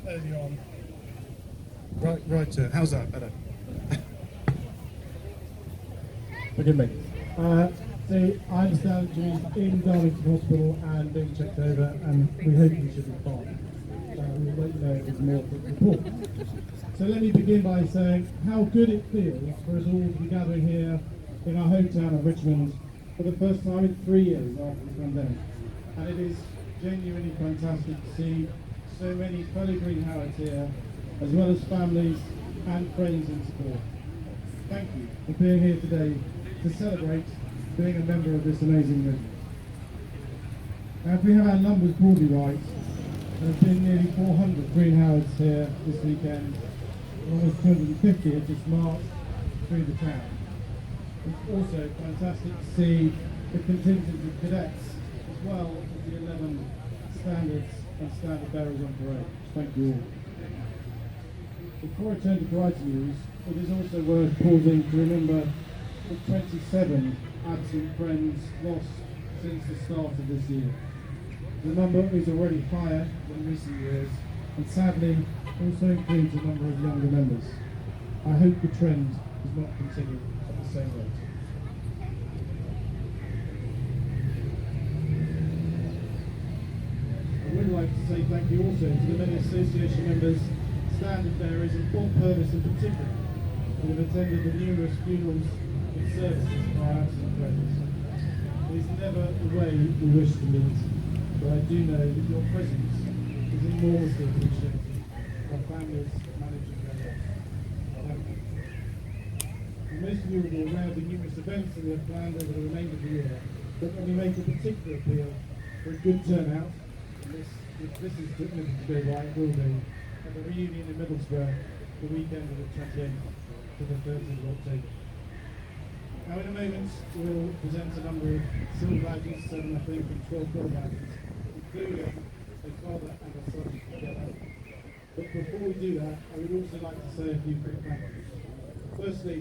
Earlier on. Right, how's that better? Forgive me. So I understand Jimmy's in Darlington Hospital and being checked over, and we hope he should be fine. We'll let you know if there's more to report. So let me begin by saying how good it feels for us all to be gathering here in our hometown of Richmond for the first time in 3 years after the pandemic. And it is genuinely fantastic to see so many fellow Green Howards here, as well as families and friends in support. Thank you for being here today to celebrate being a member of this amazing movement. Now, if we have our numbers broadly right, there have been nearly 400 Green Howards here this weekend, almost 250 have just marched through the town. It's also fantastic to see the contingent of cadets, as well as the 11 standards and standard bearers on parade. Thank you all. Before I turn to Bride's news, it is also worth pausing to remember the 27 absent friends lost since the start of this year. The number is already higher than recent years, and sadly also includes a number of younger members. I hope the trend does not continue at the same rate. I would like to say thank you also to the many association members, standard bearers and full purpose in particular, who have attended the numerous funerals and services for our absent friends. It is never the way we wish to meet, but I do know that your presence is enormously appreciated by families managing their loss. Thank you. And most of you will be aware of the numerous events that we have planned over the remainder of the year, but let me make a particular appeal for a good turnout. If this is looking to go right, it will be at the reunion in Middlesbrough the weekend of the 28th to the 30th of October. Now in a moment we'll present a number of silver badges, 7 I think, and 12 gold badges, including a father and a son together. But before we do that, I would also like to say a few quick thank yous. Firstly,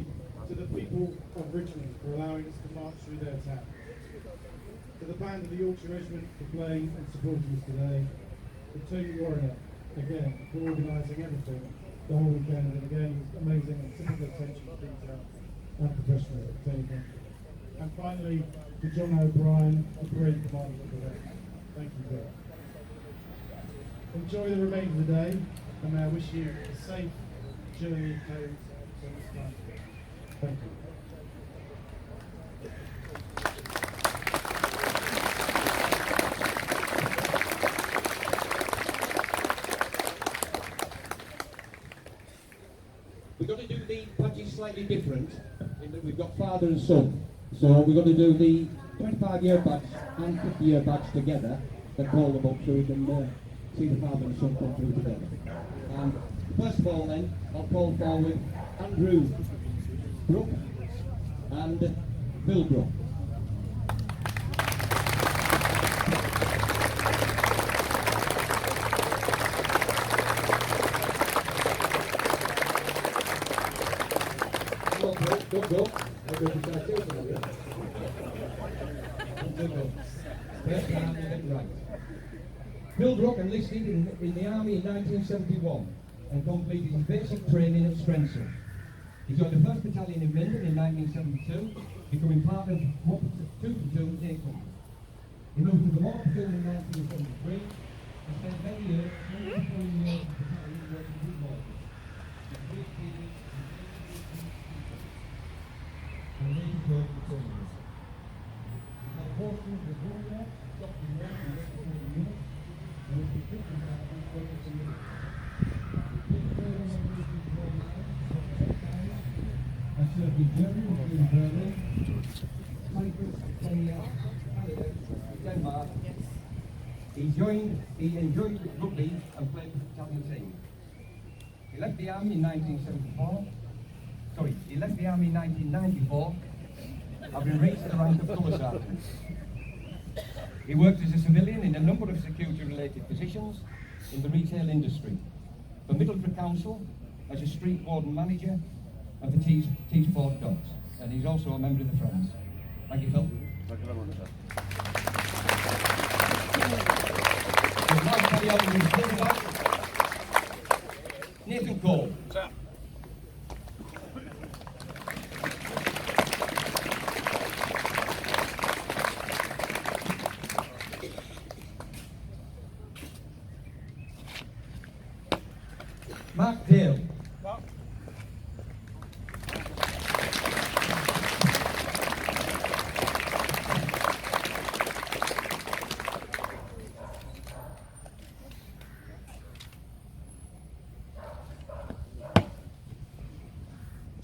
to the people of Richmond for allowing us to march through their town. To the band of the Yorkshire Regiment for playing and supporting us today. To Tony Warner, again, for organising everything the whole weekend, and again, amazing and typical attention to detail and professional. Tony, thank you. And finally, to John O'Brien, the parade commander of the day. Thank you very much. Enjoy the remainder of the day, and I wish you a safe journey home to this time. Thank you. We're going to do the badges slightly different in that we've got father and son. So we're going to do the 25-year badge and 50-year badge together and call them up so we can see the father and son come through together. And first of all then, I'll call forward Andrew Brook and Bill Brook. Go. Right. Bill Brook enlisted in the army in 1971 and completed his basic training at Strenson. He joined the 1st Battalion in Minden in 1972, becoming part of 2 platoon in Acknowledgments. He moved to the 1st Platoon in 1973 and spent many years, 24 years in the battalion working with mortars. And later joined the soldiers. He had a portion of the war, stopped in work and left before the unit, and was recruited by the workers in the I served in Germany, in Berlin, Cyprus, Kenya, Canada, Denmark. He enjoyed rugby and played for the Italian team. He left the army in 1974. He left the army in 1994, having reached the rank of colour sergeant. He worked as a civilian in a number of security-related positions in the retail industry, for Middlesbrough Council as a street warden manager, and for Tees Ford Dogs. And he's also a member of the Friends. Thank you, Phil. Thank you very much, sir. We'll now carry on with his about Nathan Cole. Sir. Mark Dale.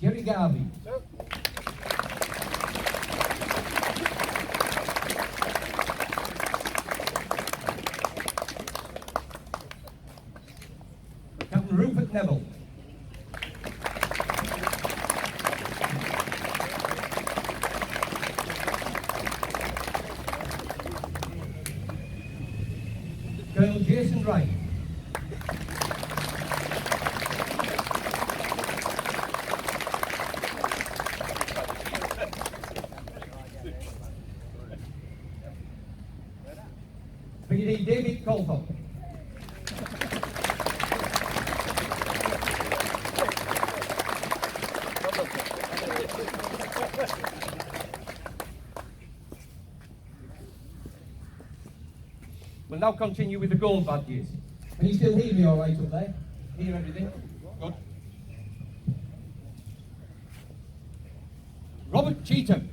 Jerry Garvey. Captain Rupert Neville. Colonel Jason Wright. Brigadier David Colthorpe. We'll now continue with the gold badges. Can you still hear me all right up there? Hear everything? Good. Robert Cheetham.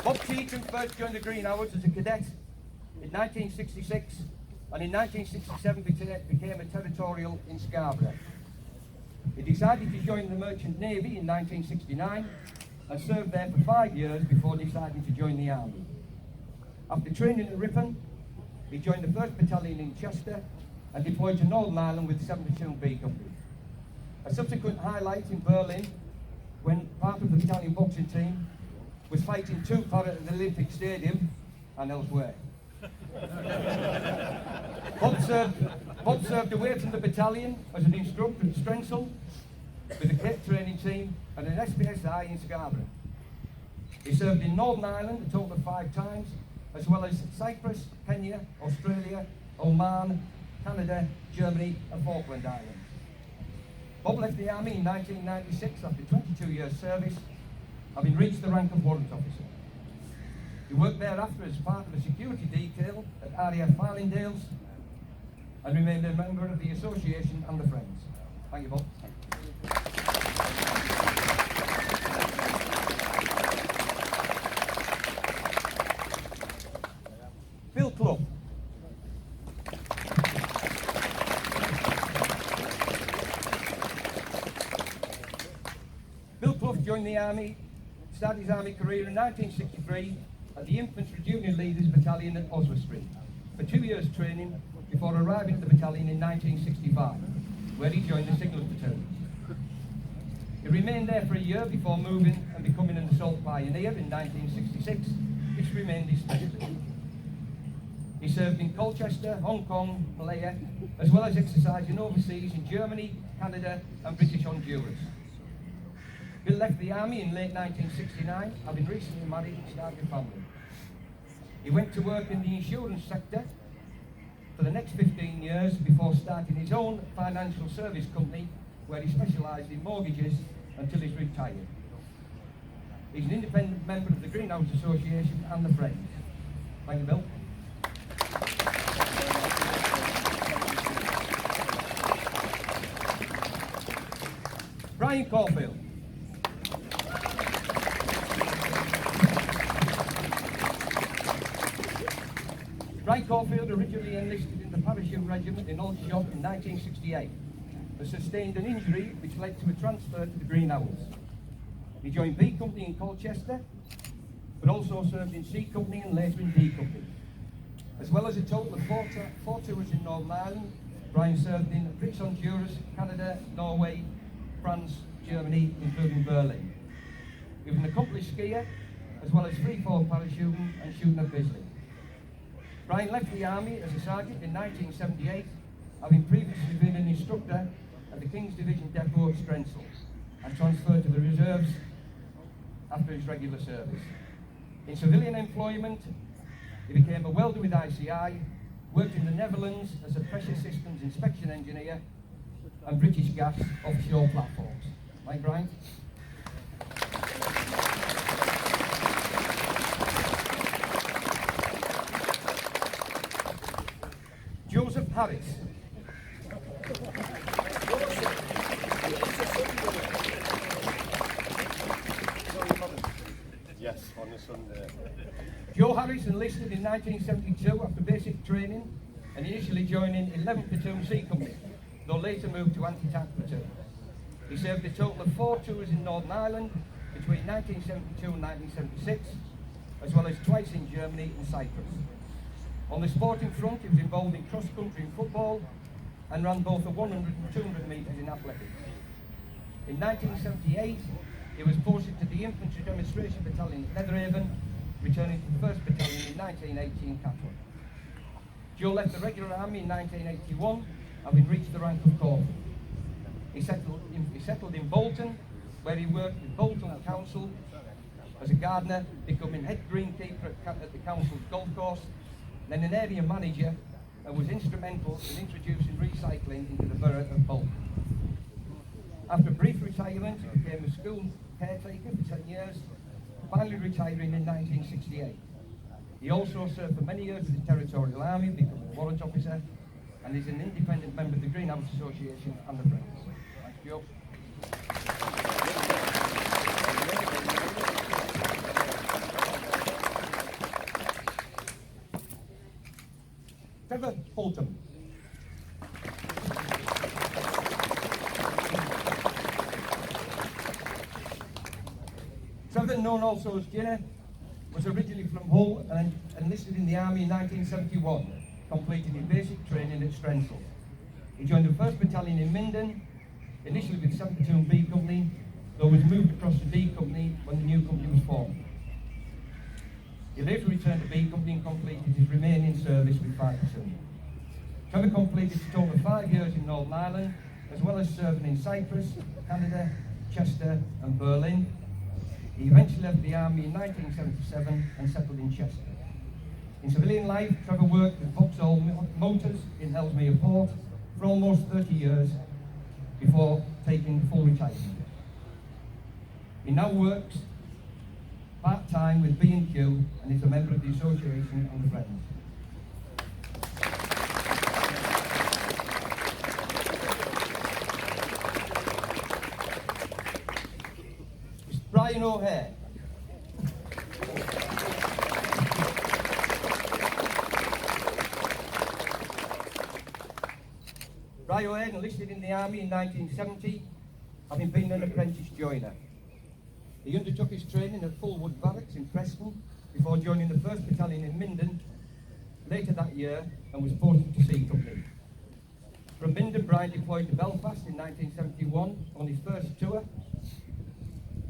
Bob Cheetham first joined the Green Hours as a cadet in 1966 and in 1967 became a territorial in Scarborough. He decided to join the Merchant Navy in 1969 and served there for 5 years before deciding to join the Army. After training at Richmond, he joined the 1st Battalion in Chester and deployed to Northern Ireland with 72 B Company. A subsequent highlight in Berlin, when part of the battalion boxing team was fighting two-part at the Olympic Stadium and elsewhere. Bob served away from the battalion as an instructor at Strensel with a cadet training team and an SPSI in Scarborough. He served in Northern Ireland a total of 5 times, as well as Cyprus, Kenya, Australia, Oman, Canada, Germany and Falkland Islands. Bob left the Army in 1996 after 22 years service, having reached the rank of warrant officer. He worked thereafter as part of a security detail at RAF Farlingdales and remained a member of the association and the Friends. Thank you, Bob. Bill Clough. Bill Clough joined the Army, started his Army career in 1963 at the Infantry Junior Leaders Battalion at Oswestry for 2 years training before arriving at the battalion in 1965, where he joined the Signals Platoon. He remained there for a year before moving and becoming an assault pioneer in 1966, which remained his specialty. He served in Colchester, Hong Kong, Malaya, as well as exercising overseas in Germany, Canada and British Honduras. Bill left the Army in late 1969, having recently married and started a family. He went to work in the insurance sector for the next 15 years before starting his own financial service company where he specialised in mortgages until he's retired. He's an independent member of the Greenhouse Association and the Friends. Thank you, Bill. Brian Caulfield. Brian Caulfield originally enlisted in the Parachute Regiment in Aldershot in 1968, but sustained an injury which led to a transfer to the Green Owls. He joined B Company in Colchester, but also served in C Company and later in D Company. As well as a total of four tours in Northern Ireland, Brian served in British Honduras, Canada, Norway, France, Germany, including Berlin. He was an accomplished skier, as well as freefall parachuting and shooting at Bisley. Brian left the Army as a sergeant in 1978, having previously been an instructor at the King's Division Depot at Strensel, and transferred to the reserves after his regular service. In civilian employment, he became a welder with ICI, worked in the Netherlands as a pressure systems inspection engineer, and British Gas offshore platforms. Right, Brian? Joseph Harris. Yes, on the Sunday. Joe Harris enlisted in 1972 after basic training and initially joining 11th Platoon C Company, though later moved to anti-tank platoon. He served a total of 4 tours in Northern Ireland between 1972 and 1976, as well as twice in Germany and Cyprus. On the sporting front, he was involved in cross-country and football and ran both the 100 and 200 metres in athletics. In 1978, he was posted to the Infantry Demonstration Battalion at Leatherhaven, returning to the 1st Battalion in 1980 in Cattle. Joe left the regular army in 1981, having reached the rank of corporal. He settled in Bolton, where he worked with Bolton Council as a gardener, becoming head greenkeeper at the council's golf course, then an area manager, and was instrumental in introducing recycling into the borough of Bolton. After a brief retirement, he became a school caretaker for 10 years, finally retiring in 1968. He also served for many years with the Territorial Army, becoming a warrant officer, and is an independent member of the Greenhouse Association and the Friends. Thank you. Trevor Fulton. Trevor, known also as Ginner, was originally from Hull and enlisted in the army in 1971, completing his basic training at Strensel. He joined the 1st Battalion in Minden, initially with 72 B Company, though was moved across to B Company when the new company was formed. He later returned to B Company and completed his remaining service with 5%. Trevor completed a total of 5 years in Northern Ireland, as well as serving in Cyprus, Canada, Chester and Berlin. He eventually left the army in 1977 and settled in Chester. In civilian life, Trevor worked with Vauxhall Motors in Ellesmere Port for almost 30 years before taking full retirement. He now works part-time with B&Q and is a member of the Association and the Friends. Brian O'Hare. Brian O'Hare enlisted in the army in 1970, having been an apprentice joiner. He undertook his training at Fullwood Barracks in Preston before joining the 1st Battalion in Minden later that year and was posted to C Company. From Minden, Brian deployed to Belfast in 1971 on his first tour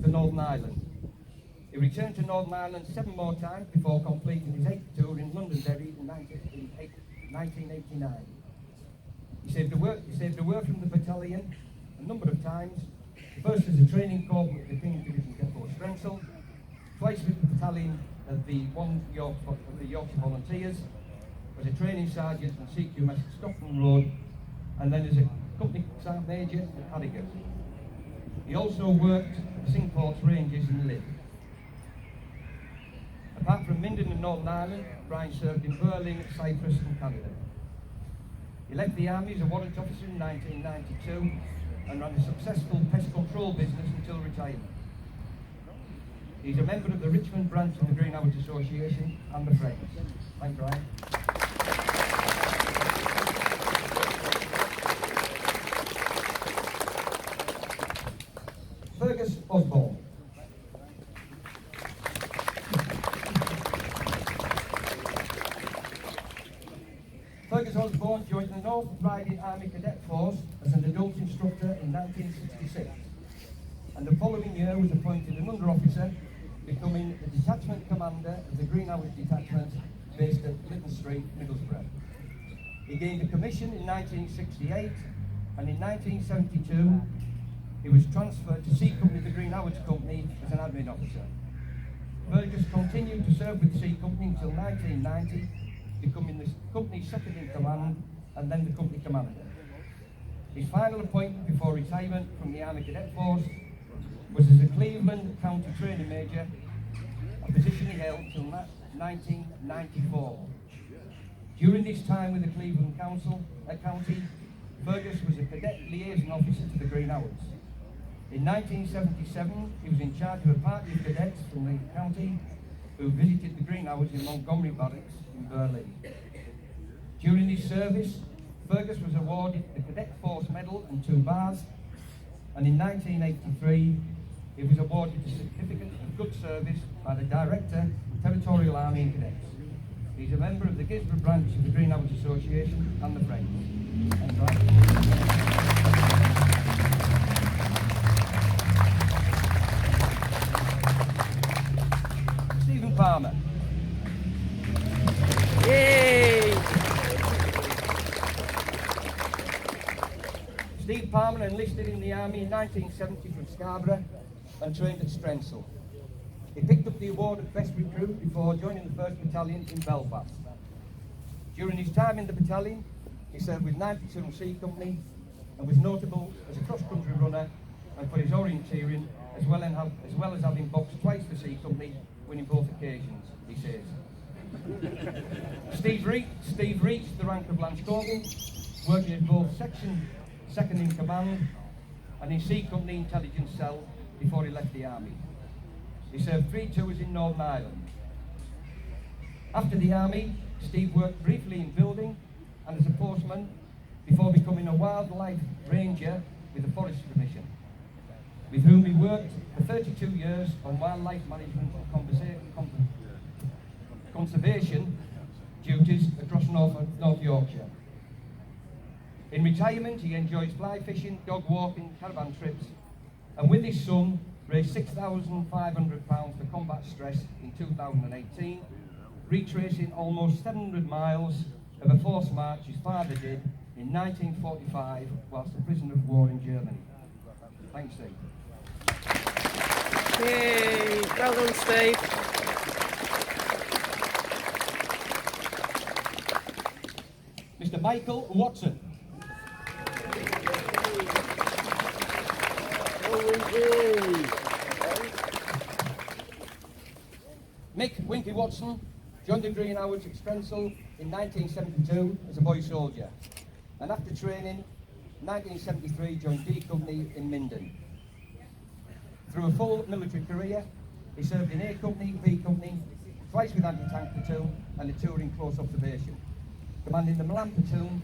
to Northern Ireland. He returned to Northern Ireland 7 more times before completing his 8th tour in Londonderry in 1989. He saved the work from the battalion a number of times, first as a training corps with the King's Division Depot Strensel, twice with the battalion of the Yorkshire Volunteers, as a training sergeant on CQMS at Scotland Road, and then as a company sergeant major at Harrogate. He also worked at the Singport's Rangers in Lille. Apart from Minden and Northern Ireland, Brian served in Berlin, Cyprus and Canada. He left the army as a warrant officer in 1992 and ran a successful pest control business until retirement. He's a member of the Richmond branch of the Greenhouse Association and the Friends. Thanks, Brian. Fergus Osborne. Fergus Osborne joined the North Riding Army Cadet Force as an adult instructor in 1966, and the following year was appointed an under-officer, becoming the detachment commander of the Greenhouse Detachment based at Lytton Street, Middlesbrough. He gained a commission in 1968, and in 1972 he was transferred to C Company, the Greenhouse Company, as an admin officer. Fergus continued to serve with C Company until 1990, becoming the company's second in command and then the company commander. His final appointment before retirement from the Army Cadet Force was as a Cleveland County Training Major, a position he held until 1994. During his time with the Cleveland County, Fergus was a cadet liaison officer to the Greenhouse. In 1977, he was in charge of a party of cadets from the county who visited the Greenhouse in Montgomery Barracks in Berlin. During his service, Fergus was awarded the Cadet Force Medal and 2 bars, and in 1983, he was awarded the Certificate of Good Service by the Director of Territorial Army and Cadets. He's a member of the Gisborne branch of the Greenhouse Association and the Friends. Thanks, Brian. Stephen Palmer. Yay! Steve Palmer enlisted in the army in 1970 from Scarborough and trained at Strensel. He picked up the award of Best Recruit before joining the 1st Battalion in Belfast. During his time in the battalion, he served with 92 C Company and was notable as a cross-country runner and for his orienteering, as well as having boxed twice for C Company, winning both occasions, he says. Steve reached the rank of Lance Corporal working in both section second in command and in C Company intelligence cell before he left the army. He served 3 tours in Northern Ireland. After the army, Steve worked briefly in building and as a postman before becoming a wildlife ranger with the Forest Commission, with whom he worked for 32 years on wildlife management and conservation duties across North Yorkshire. In retirement, he enjoys fly fishing, dog walking, caravan trips, and with his son, raised £6,500 for combat stress in 2018, retracing almost 700 miles of a forced march his father did in 1945 whilst a prisoner of war in Germany. Thanks, Steve. Yay! Well done, Steve. Mr. Michael Watson. Mick Winky Watson joined the Green Howards at Strensall in 1972 as a boy soldier, and after training, in 1973 joined D Company in Minden. Through a full military career, he served in A Company, B Company, twice with anti-tank platoon and a tour in close observation, commanding the Milan platoon,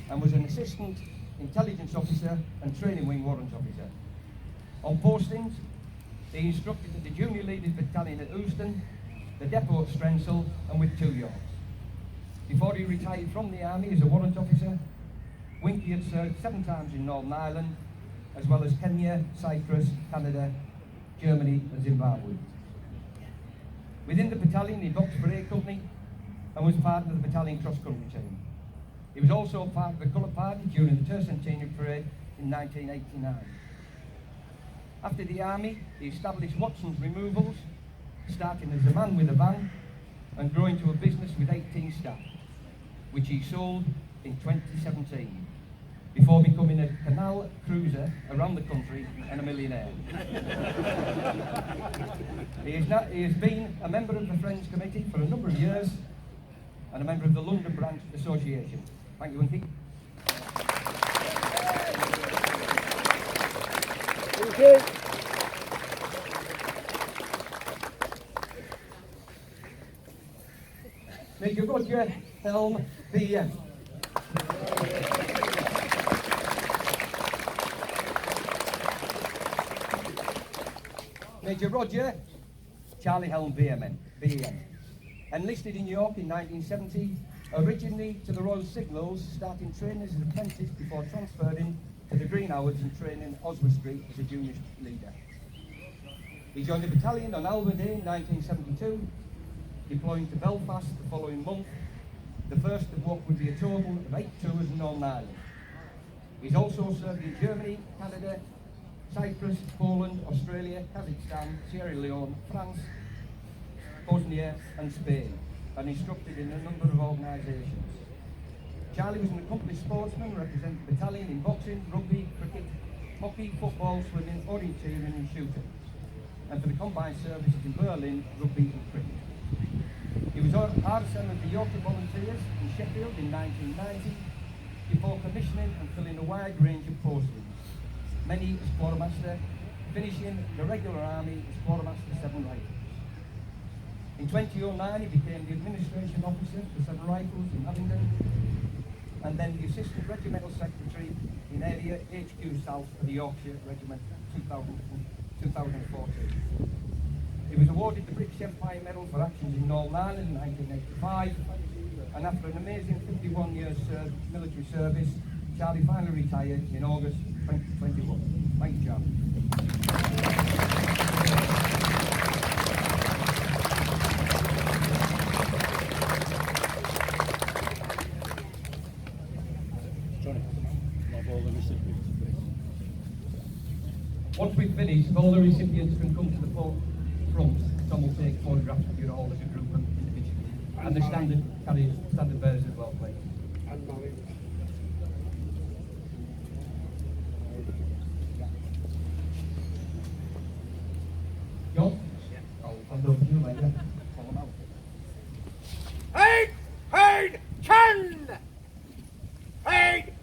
and was an assistant intelligence officer and training wing warrant officer. On postings, he instructed at the Junior Leaders Battalion at Euston, the depot at Strensall, and with 2 Yorks. Before he retired from the army as a warrant officer, Winky had served 7 times in Northern Ireland, as well as Kenya, Cyprus, Canada, Germany and Zimbabwe. Within the battalion, he boxed for A Company and was part of the battalion cross-country team. He was also part of the Colour Party during the Tercentennial Parade in 1989. After the army, he established Watson's Removals, starting as a man with a van and growing to a business with 18 staff, which he sold in 2017, before becoming a canal cruiser around the country and a millionaire. He has been a member of the Friends Committee for a number of years and a member of the London Branch Association. Thank you, Winky. Thank you. Major Roger Helm, BM. Major Roger Charlie Helm, BM. Enlisted in York in 1970, originally to the Royal Signals, starting training as an apprentice before transferring to the Green Howards and training Oswald Street as a junior leader. He joined the battalion on Albert Day in 1972, deploying to Belfast the following month, the first of what would be a total of 8 tours in Northern Ireland. He's also served in Germany, Canada, Cyprus, Poland, Australia, Kazakhstan, Sierra Leone, France, Bosnia and Spain, and instructed in a number of organisations. Charlie was an accomplished sportsman, representing the battalion in boxing, rugby, cricket, hockey, football, swimming, orienteering and shooting, and for the combined services in Berlin, rugby and cricket. He was RSM of the Yorkshire Volunteers in Sheffield in 1990, before commissioning and filling a wide range of postings, many as quartermaster, finishing the regular army as quartermaster 7 Rifles. In 2009 he became the administration officer for 7 Rifles in Abingdon, and then the assistant regimental secretary in area HQ South for the Yorkshire Regiment 2014. He was awarded the British Empire Medal for actions in Northern Ireland in 1985, and after an amazing 51 years military service, Charlie finally retired in August 2021. Thank you, Charlie. Once we've finished, all the recipients can come to the front. Tom will take photographs of you all as a group and individually. And the standard bearers as well, please. John? I'll hand over to you later. Call them out. Hey! Hey! Ken! Hey!